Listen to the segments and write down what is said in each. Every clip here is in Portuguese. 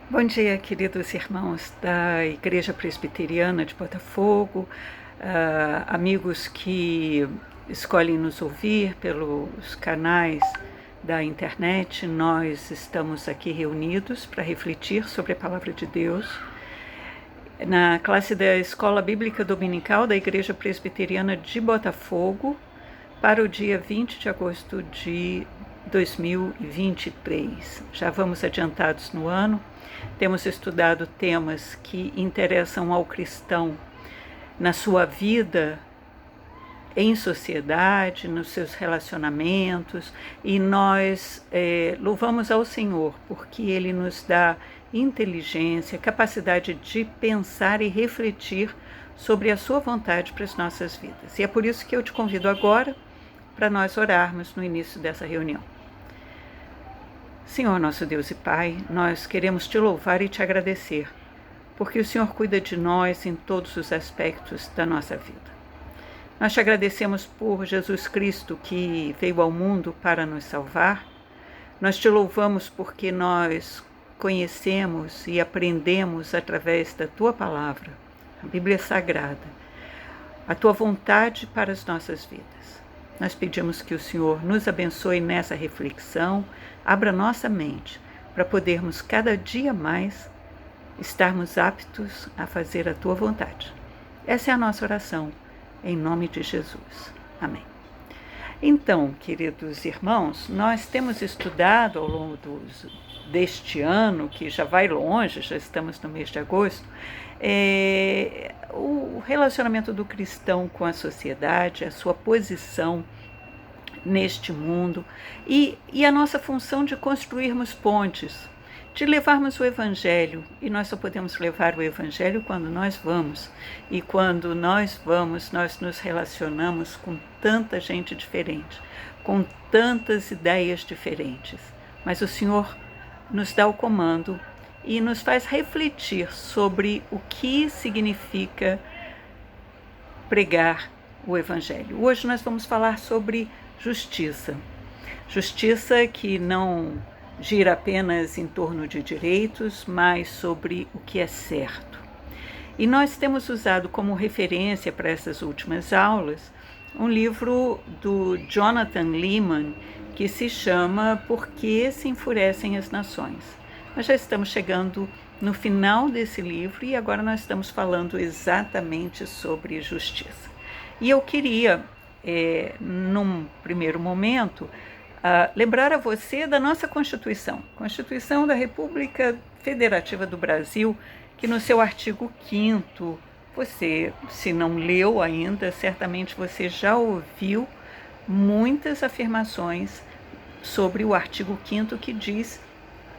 Bom dia, queridos irmãos da Igreja Presbiteriana de Botafogo, amigos que escolhem nos ouvir pelos canais da internet. Nós estamos aqui reunidos para refletir sobre a Palavra de Deus na classe da Escola Bíblica Dominical da Igreja Presbiteriana de Botafogo para o dia 20 de agosto de 2023. Já vamos adiantados no ano. Temos estudado temas que interessam ao cristão na sua vida em sociedade, nos seus relacionamentos, e nós louvamos ao Senhor porque Ele nos dá inteligência, capacidade de pensar e refletir sobre a sua vontade para as nossas vidas. E é por isso que eu te convido agora para nós orarmos no início dessa reunião. Senhor, nosso Deus e Pai, nós queremos te louvar e te agradecer, porque o Senhor cuida de nós em todos os aspectos da nossa vida. Nós te agradecemos por Jesus Cristo, que veio ao mundo para nos salvar. Nós te louvamos porque nós conhecemos e aprendemos através da tua palavra, a Bíblia Sagrada, a tua vontade para as nossas vidas. Nós pedimos que o Senhor nos abençoe nessa reflexão, abra nossa mente para podermos cada dia mais estarmos aptos a fazer a tua vontade. Essa é a nossa oração, em nome de Jesus. Amém. Então, queridos irmãos, nós temos estudado ao longo deste ano, que já vai longe, já estamos no mês de agosto, o relacionamento do cristão com a sociedade, a sua posição neste mundo e a nossa função de construirmos pontes, de levarmos o Evangelho. E nós só podemos levar o Evangelho quando nós vamos. E quando nós vamos, nós nos relacionamos com tanta gente diferente, com tantas ideias diferentes. Mas o Senhor nos dá o comando e nos faz refletir sobre o que significa pregar o Evangelho. Hoje nós vamos falar sobre justiça. Justiça que não gira apenas em torno de direitos, mas sobre o que é certo. E nós temos usado como referência para essas últimas aulas um livro do Jonathan Leeman, que se chama Por que se enfurecem as nações? Nós já estamos chegando no final desse livro e agora nós estamos falando exatamente sobre justiça. E eu queria, num primeiro momento, lembrar a você da nossa Constituição da República Federativa do Brasil, que no seu artigo 5º, você, se não leu ainda, certamente você já ouviu muitas afirmações sobre o artigo 5º que diz: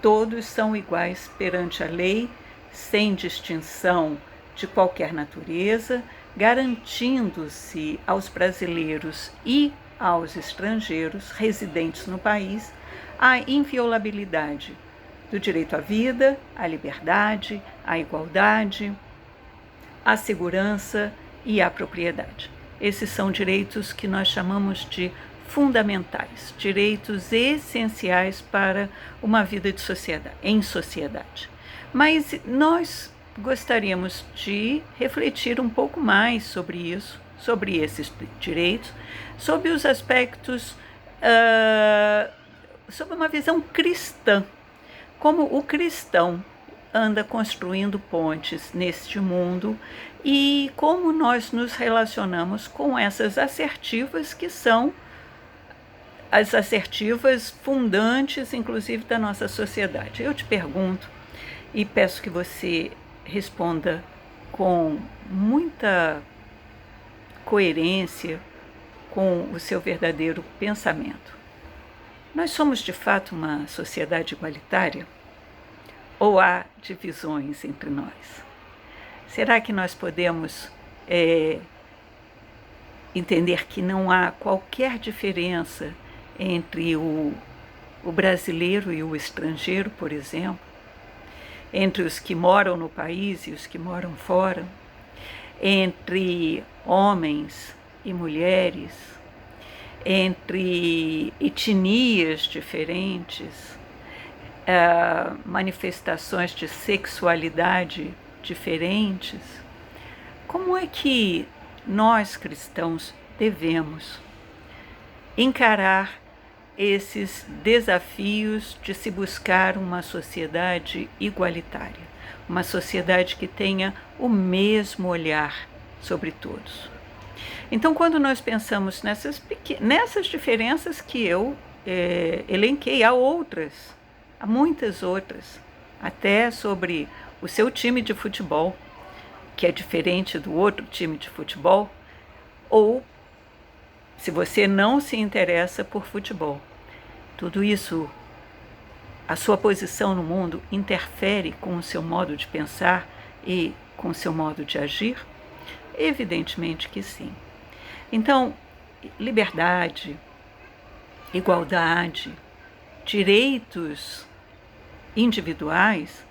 todos são iguais perante a lei, sem distinção de qualquer natureza, garantindo-se aos brasileiros e aos estrangeiros residentes no país a inviolabilidade do direito à vida, à liberdade, à igualdade, à segurança e à propriedade. Esses são direitos que nós chamamos de fundamentais, direitos essenciais para uma vida em sociedade. Mas nós gostaríamos de refletir um pouco mais sobre isso, sobre esses direitos, sobre os aspectos, sobre uma visão cristã, como o cristão anda construindo pontes neste mundo e como nós nos relacionamos com essas assertivas que são as assertivas fundantes, inclusive, da nossa sociedade. Eu te pergunto e peço que você responda com muita coerência com o seu verdadeiro pensamento. Nós somos, de fato, uma sociedade igualitária? Ou há divisões entre nós? Será que nós podemos entender que não há qualquer diferença entre o brasileiro e o estrangeiro, por exemplo, entre os que moram no país e os que moram fora, entre homens e mulheres, entre etnias diferentes, manifestações de sexualidade diferentes, como é que nós cristãos devemos encarar esses desafios de se buscar uma sociedade igualitária, uma sociedade que tenha o mesmo olhar sobre todos? Então, quando nós pensamos nessas diferenças que eu elenquei, há outras, há muitas outras, até sobre o seu time de futebol, que é diferente do outro time de futebol, ou se você não se interessa por futebol. Tudo isso, a sua posição no mundo, interfere com o seu modo de pensar e com o seu modo de agir? Evidentemente que sim. Então, liberdade, igualdade, direitos individuais,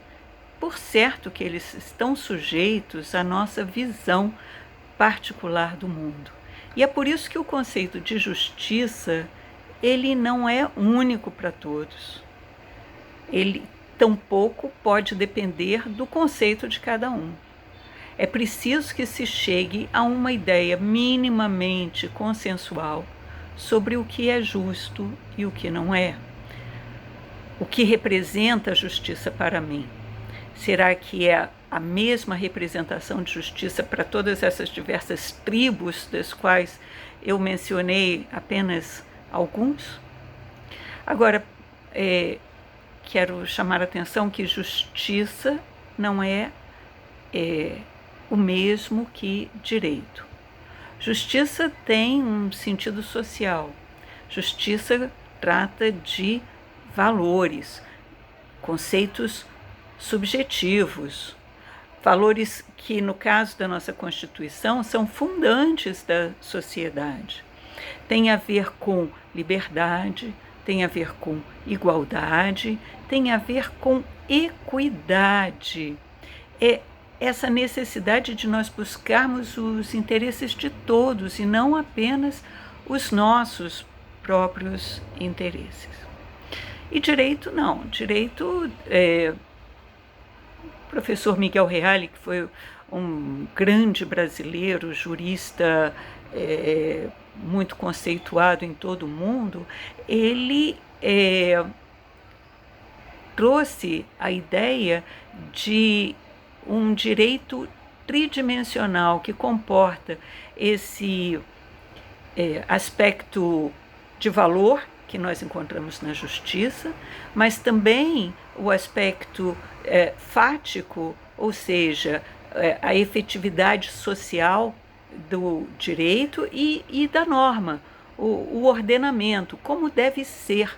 por certo que eles estão sujeitos à nossa visão particular do mundo. E é por isso que o conceito de justiça, ele não é único para todos. Ele tampouco pode depender do conceito de cada um. É preciso que se chegue a uma ideia minimamente consensual sobre o que é justo e o que não é. O que representa a justiça para mim? Será que é a mesma representação de justiça para todas essas diversas tribos das quais eu mencionei apenas alguns? Agora, quero chamar a atenção que justiça não é o mesmo que direito. Justiça tem um sentido social. Justiça trata de valores, conceitos subjetivos, valores que, no caso da nossa Constituição, são fundantes da sociedade. Tem a ver com liberdade, tem a ver com igualdade, tem a ver com equidade. É essa necessidade de nós buscarmos os interesses de todos e não apenas os nossos próprios interesses. E direito não. Direito, o professor Miguel Reale, que foi um grande brasileiro, jurista muito conceituado em todo o mundo, ele trouxe a ideia de um direito tridimensional que comporta esse aspecto de valor que nós encontramos na justiça, mas também o aspecto fático, ou seja, a efetividade social do direito e da norma, o ordenamento, como deve ser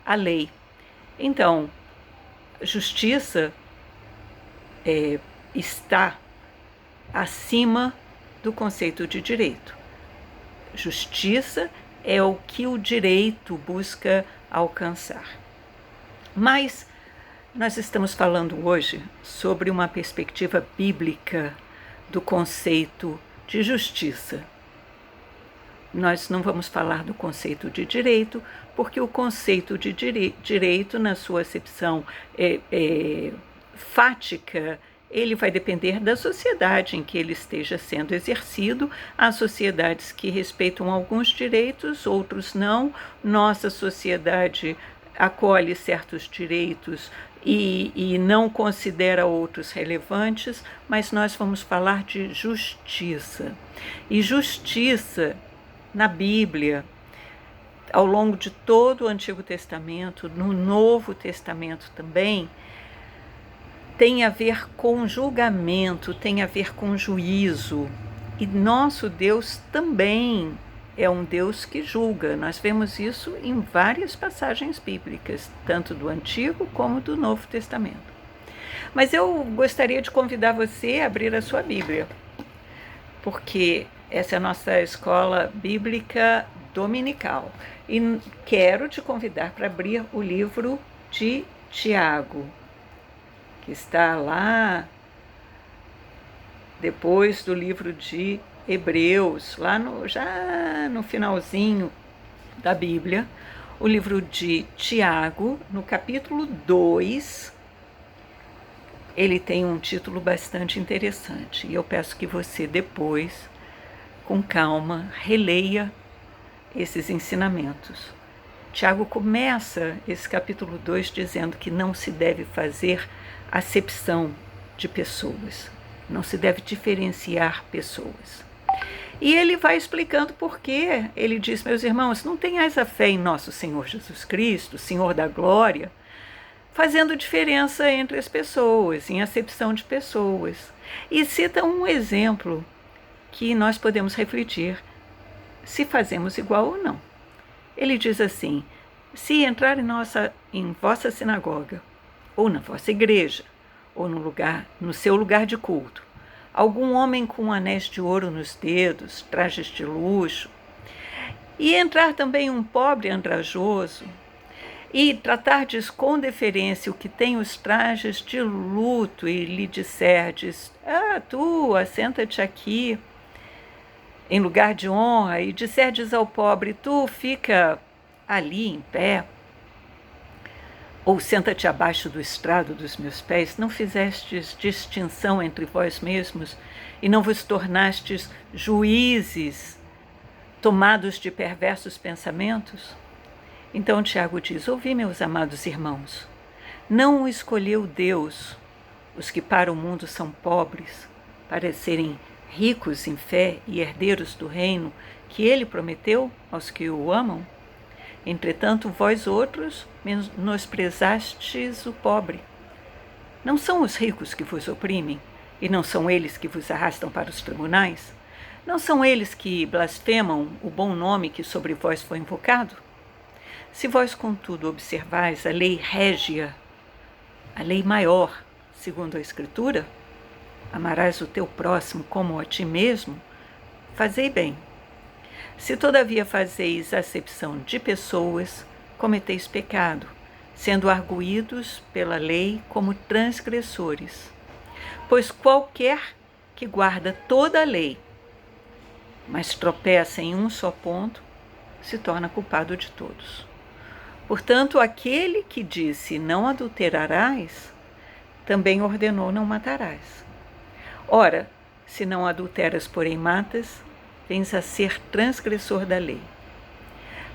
a lei. Então, justiça está acima do conceito de direito. Justiça é o que o direito busca alcançar. Mas nós estamos falando hoje sobre uma perspectiva bíblica do conceito de justiça. Nós não vamos falar do conceito de direito, porque o conceito de direito, na sua acepção fática, ele vai depender da sociedade em que ele esteja sendo exercido. Há sociedades que respeitam alguns direitos, outros não. Nossa sociedade acolhe certos direitos e não considera outros relevantes, mas nós vamos falar de justiça. E justiça, na Bíblia, ao longo de todo o Antigo Testamento, no Novo Testamento também, tem a ver com julgamento, tem a ver com juízo. E nosso Deus também é um Deus que julga. Nós vemos isso em várias passagens bíblicas, tanto do Antigo como do Novo Testamento. Mas eu gostaria de convidar você a abrir a sua Bíblia, porque essa é a nossa escola bíblica dominical. E quero te convidar para abrir o livro de Tiago, que está lá depois do livro de Hebreus, já no finalzinho da Bíblia, o livro de Tiago, no capítulo 2, ele tem um título bastante interessante. E eu peço que você depois, com calma, releia esses ensinamentos. Tiago começa esse capítulo 2 dizendo que não se deve fazer acepção de pessoas, não se deve diferenciar pessoas. E ele vai explicando por quê. Ele diz: meus irmãos, não tenhais a fé em nosso Senhor Jesus Cristo, Senhor da glória, fazendo diferença entre as pessoas, em acepção de pessoas. E cita um exemplo que nós podemos refletir se fazemos igual ou não. Ele diz assim: se entrar em vossa sinagoga, ou na vossa igreja, ou no seu lugar de culto, algum homem com anéis de ouro nos dedos, trajes de luxo, e entrar também um pobre andrajoso, e tratardes com deferência o que tem os trajes de luto, e lhe disserdes: tu, assenta-te aqui, em lugar de honra, e disserdes ao pobre: tu, fica ali em pé, ou senta-te abaixo do estrado dos meus pés, não fizestes distinção entre vós mesmos e não vos tornastes juízes tomados de perversos pensamentos? Então Tiago diz: ouvi, meus amados irmãos, não o escolheu Deus, os que para o mundo são pobres, para serem ricos em fé e herdeiros do reino que ele prometeu aos que o amam? Entretanto, vós outros menosprezastes o pobre. Não são os ricos que vos oprimem, e não são eles que vos arrastam para os tribunais? Não são eles que blasfemam o bom nome que sobre vós foi invocado? Se vós, contudo, observais a lei régia, a lei maior, segundo a Escritura, amarás o teu próximo como a ti mesmo, fazei bem. Se todavia fazeis acepção de pessoas, cometeis pecado, sendo arguídos pela lei como transgressores. Pois qualquer que guarda toda a lei, mas tropeça em um só ponto, se torna culpado de todos. Portanto, aquele que disse: não adulterarás, também ordenou: não matarás. Ora, se não adulteras, porém matas, vens a ser transgressor da lei.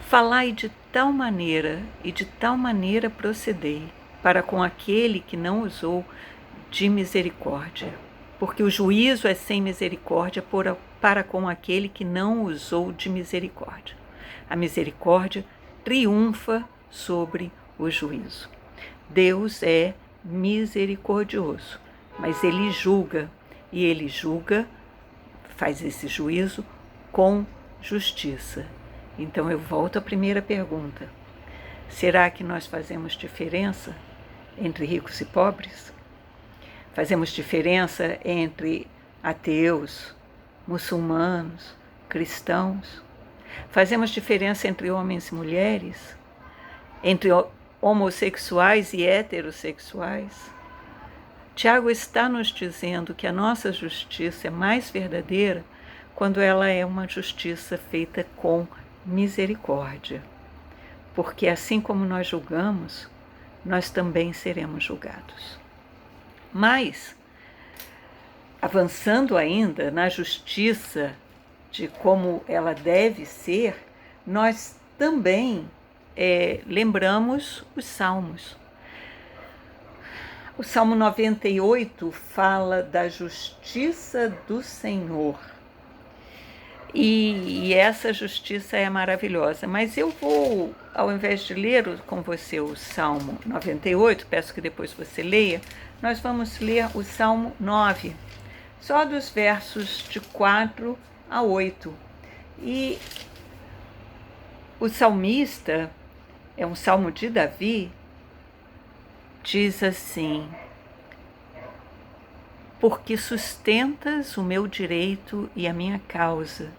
Falai de tal maneira e de tal maneira procedei, para com aquele que não usou de misericórdia, porque o juízo é sem misericórdia para com aquele que não usou de misericórdia. A misericórdia triunfa sobre o juízo. Deus é misericordioso, mas ele julga, e ele julga, faz esse juízo com justiça. Então eu volto à primeira pergunta: será que nós fazemos diferença entre ricos e pobres? Fazemos diferença entre ateus, muçulmanos, cristãos? Fazemos diferença entre homens e mulheres? Entre homossexuais e heterossexuais? Tiago está nos dizendo que a nossa justiça é mais verdadeira quando ela é uma justiça feita com misericórdia. Porque assim como nós julgamos, nós também seremos julgados. Mas, avançando ainda na justiça de como ela deve ser, nós também lembramos os salmos. O Salmo 98 fala da justiça do Senhor. E essa justiça é maravilhosa. Mas eu vou, ao invés de ler com você o Salmo 98, peço que depois você leia, nós vamos ler o Salmo 9, só dos versos de 4 a 8. E o salmista, é um salmo de Davi, diz assim: porque sustentas o meu direito e a minha causa,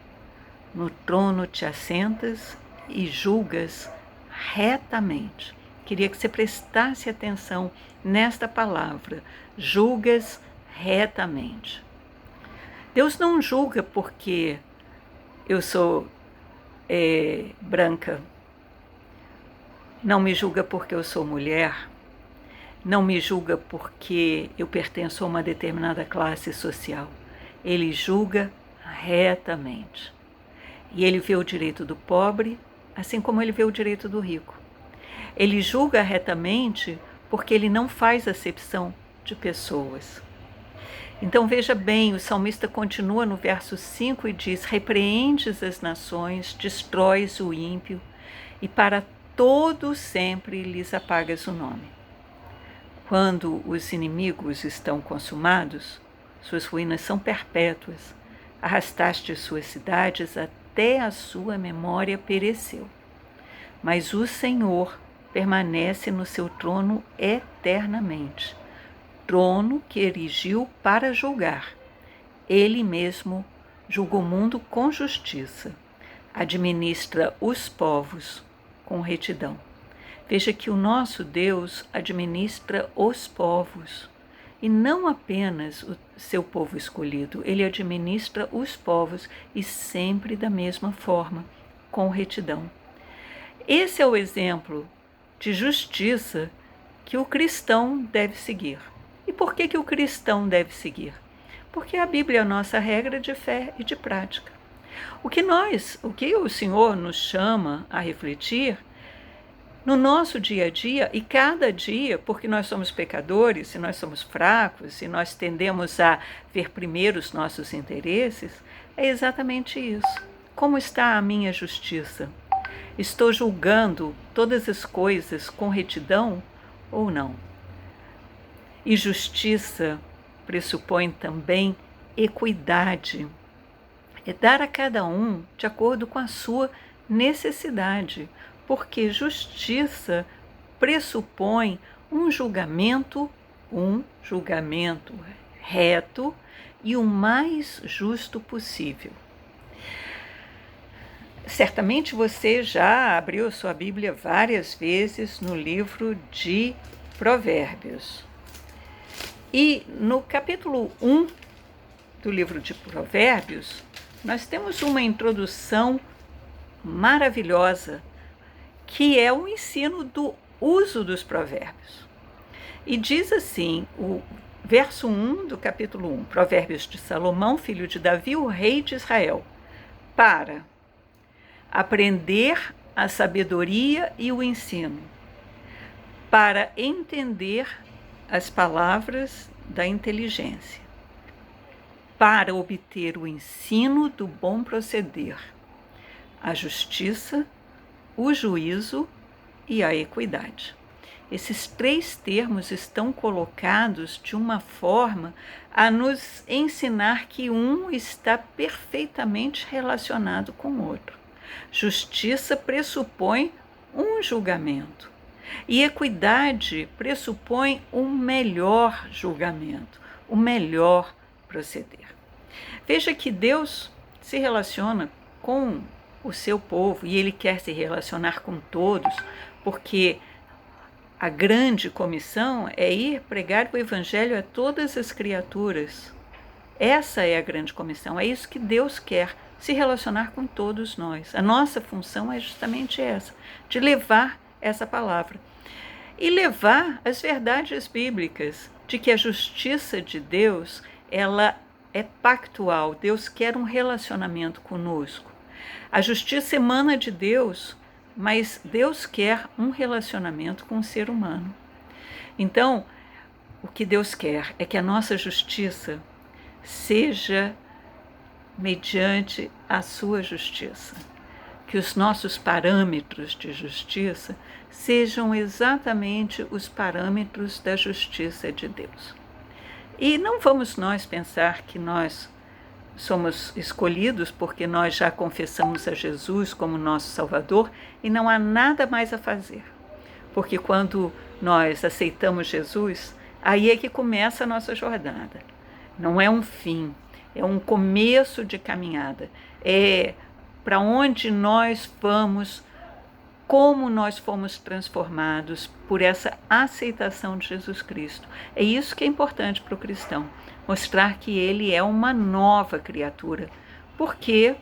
no trono te assentas e julgas retamente. Queria que você prestasse atenção nesta palavra: julgas retamente. Deus não julga porque eu sou branca, Não me julga porque eu sou mulher, não me julga porque eu pertenço a uma determinada classe social. Ele julga retamente. E ele vê o direito do pobre, assim como ele vê o direito do rico. Ele julga retamente porque ele não faz acepção de pessoas. Então veja bem, o salmista continua no verso 5 e diz: repreendes as nações, destróis o ímpio, e para todo sempre lhes apagas o nome. Quando os inimigos estão consumados, suas ruínas são perpétuas. Arrastaste suas cidades até a sua memória pereceu. Mas o Senhor permanece no seu trono eternamente, trono que erigiu para julgar. Ele mesmo julga o mundo com justiça, administra os povos com retidão. Veja que o nosso Deus administra os povos, e não apenas o seu povo escolhido, ele administra os povos e sempre da mesma forma, com retidão. Esse é o exemplo de justiça que o cristão deve seguir. E por que o cristão deve seguir? Porque a Bíblia é a nossa regra de fé e de prática. O que o Senhor nos chama a refletir no nosso dia a dia, e cada dia, porque nós somos pecadores, e nós somos fracos, e nós tendemos a ver primeiro os nossos interesses, é exatamente isso. Como está a minha justiça? Estou julgando todas as coisas com retidão ou não? E justiça pressupõe também equidade. É dar a cada um de acordo com a sua necessidade, porque justiça pressupõe um julgamento reto e o mais justo possível. Certamente você já abriu sua Bíblia várias vezes no livro de Provérbios. E no capítulo 1 do livro de Provérbios, nós temos uma introdução maravilhosa, que é o ensino do uso dos provérbios. E diz assim, o verso 1 do capítulo 1, Provérbios de Salomão, filho de Davi, o rei de Israel, para aprender a sabedoria e o ensino, para entender as palavras da inteligência, para obter o ensino do bom proceder, a justiça, o juízo e a equidade. Esses três termos estão colocados de uma forma a nos ensinar que um está perfeitamente relacionado com o outro. Justiça pressupõe um julgamento e equidade pressupõe um melhor julgamento, um melhor proceder. Veja que Deus se relaciona com o seu povo e ele quer se relacionar com todos, porque a grande comissão é ir pregar o evangelho a todas as criaturas. Essa é a grande comissão, é isso que Deus quer, se relacionar com todos nós. A nossa função é justamente essa, de levar essa palavra. E levar as verdades bíblicas, de que a justiça de Deus, ela é pactual. Deus quer um relacionamento conosco. A justiça emana de Deus, mas Deus quer um relacionamento com o ser humano. Então, o que Deus quer é que a nossa justiça seja mediante a sua justiça. Que os nossos parâmetros de justiça sejam exatamente os parâmetros da justiça de Deus. E não vamos nós pensar que nós somos escolhidos porque nós já confessamos a Jesus como nosso Salvador e não há nada mais a fazer. Porque quando nós aceitamos Jesus, aí é que começa a nossa jornada. Não é um fim, é um começo de caminhada. É para onde nós vamos, como nós fomos transformados por essa aceitação de Jesus Cristo. É isso que é importante para o cristão, mostrar que ele é uma nova criatura, porque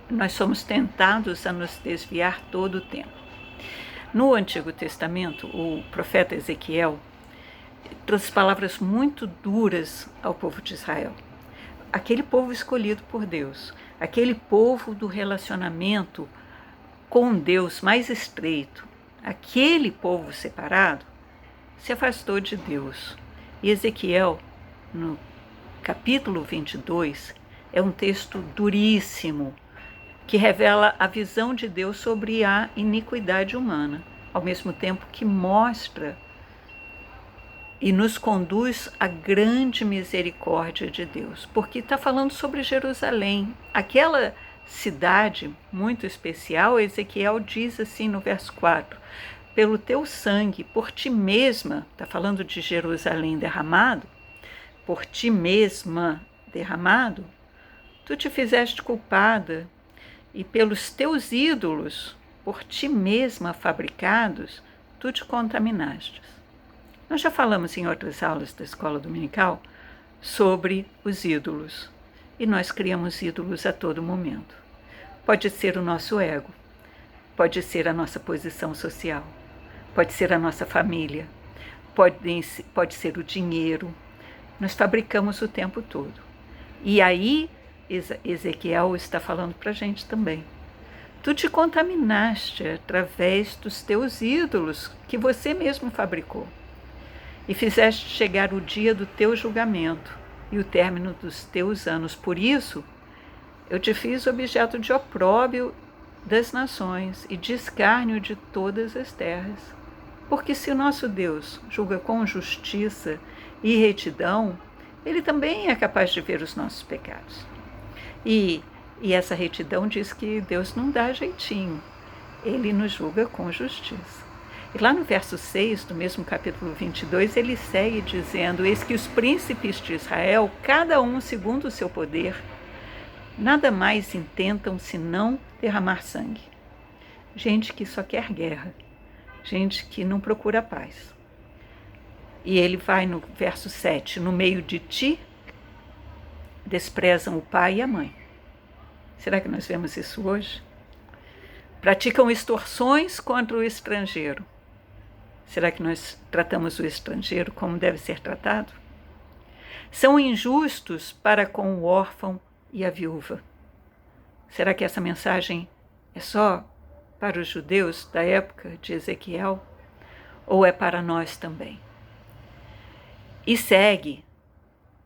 nós somos tentados a nos desviar todo o tempo. No Antigo Testamento, o profeta Ezequiel trouxe palavras muito duras ao povo de Israel. Aquele povo escolhido por Deus, aquele povo do relacionamento com Deus mais estreito, aquele povo separado, se afastou de Deus. E Ezequiel, no capítulo 22, é um texto duríssimo, que revela a visão de Deus sobre a iniquidade humana, ao mesmo tempo que mostra e nos conduz à grande misericórdia de Deus, porque está falando sobre Jerusalém, aquela cidade muito especial. Ezequiel diz assim no verso 4, pelo teu sangue, por ti mesma, está falando de Jerusalém derramado, por ti mesma derramado, tu te fizeste culpada, e pelos teus ídolos, por ti mesma fabricados, tu te contaminaste. Nós já falamos em outras aulas da escola dominical sobre os ídolos. E nós criamos ídolos a todo momento. Pode ser o nosso ego, pode ser a nossa posição social, pode ser a nossa família, pode ser o dinheiro. Nós fabricamos o tempo todo. E aí Ezequiel está falando para a gente também. Tu te contaminaste através dos teus ídolos que você mesmo fabricou. E fizeste chegar o dia do teu julgamento e o término dos teus anos. Por isso, eu te fiz objeto de opróbio das nações e de escárnio de todas as terras. Porque se o nosso Deus julga com justiça e retidão, Ele também é capaz de ver os nossos pecados. E essa retidão diz que Deus não dá jeitinho. Ele nos julga com justiça. E lá no verso 6 do mesmo capítulo 22, ele segue dizendo: eis que os príncipes de Israel, cada um segundo o seu poder, nada mais intentam senão derramar sangue. Gente que só quer guerra, gente que não procura paz. E ele vai no verso 7, no meio de ti, desprezam o pai e a mãe. Será que nós vemos isso hoje? Praticam extorsões contra o estrangeiro. Será que nós tratamos o estrangeiro como deve ser tratado? São injustos para com o órfão e a viúva. Será que essa mensagem é só para os judeus da época de Ezequiel? Ou é para nós também? E segue: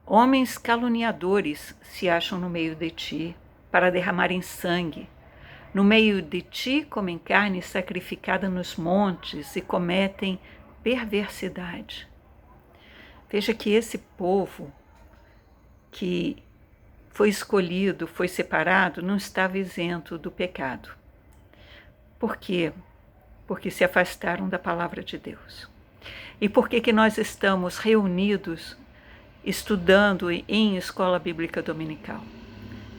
homens caluniadores se acham no meio de ti para derramarem sangue. No meio de ti comem carne sacrificada nos montes e cometem perversidade. Veja que esse povo que foi escolhido, foi separado, não estava isento do pecado. Por quê? Porque se afastaram da palavra de Deus. E por que nós estamos reunidos estudando em escola bíblica dominical?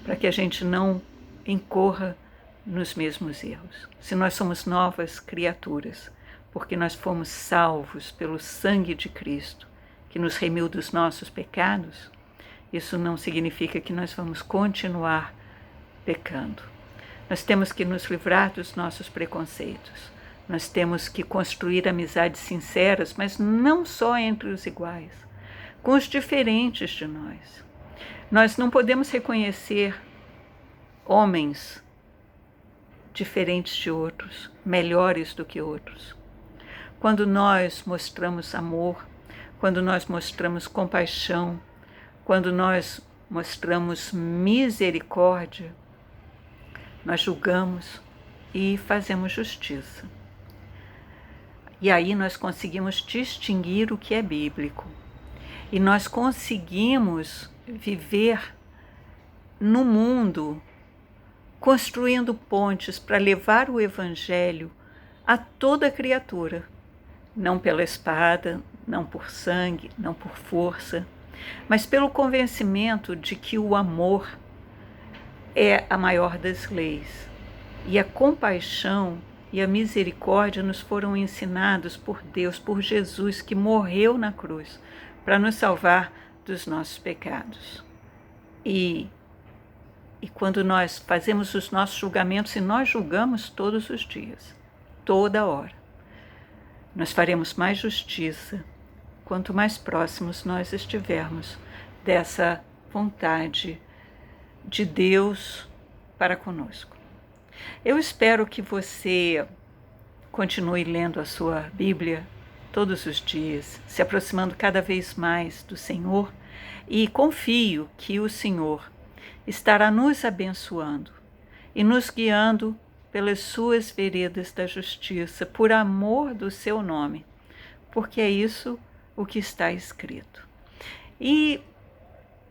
Para que a gente não incorra nos mesmos erros. Se nós somos novas criaturas, porque nós fomos salvos pelo sangue de Cristo, que nos remiu dos nossos pecados, isso não significa que nós vamos continuar pecando. Nós temos que nos livrar dos nossos preconceitos. Nós temos que construir amizades sinceras, mas não só entre os iguais, com os diferentes de nós. Nós não podemos reconhecer homens diferentes de outros, melhores do que outros. Quando nós mostramos amor, quando nós mostramos compaixão, quando nós mostramos misericórdia, nós julgamos e fazemos justiça. E aí nós conseguimos distinguir o que é bíblico. E nós conseguimos viver no mundo construindo pontes para levar o Evangelho a toda criatura, não pela espada, não por sangue, não por força, mas pelo convencimento de que o amor é a maior das leis, e a compaixão e a misericórdia nos foram ensinados por Deus, por Jesus, que morreu na cruz para nos salvar dos nossos pecados. E quando nós fazemos os nossos julgamentos, e nós julgamos todos os dias, toda hora, Nós faremos mais justiça quanto mais próximos nós estivermos dessa vontade de Deus para conosco. Eu espero que você continue lendo a sua Bíblia todos os dias, se aproximando cada vez mais do Senhor, e confio que o Senhor estará nos abençoando e nos guiando pelas suas veredas da justiça, por amor do seu nome, porque é isso o que está escrito. E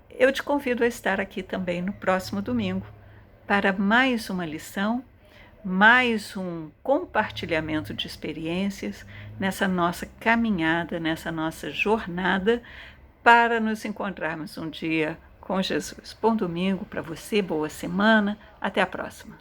eu te convido a estar aqui também no próximo domingo para mais uma lição, mais um compartilhamento de experiências nessa nossa caminhada, nessa nossa jornada para nos encontrarmos um dia com Jesus. Bom domingo para você, boa semana, até a próxima.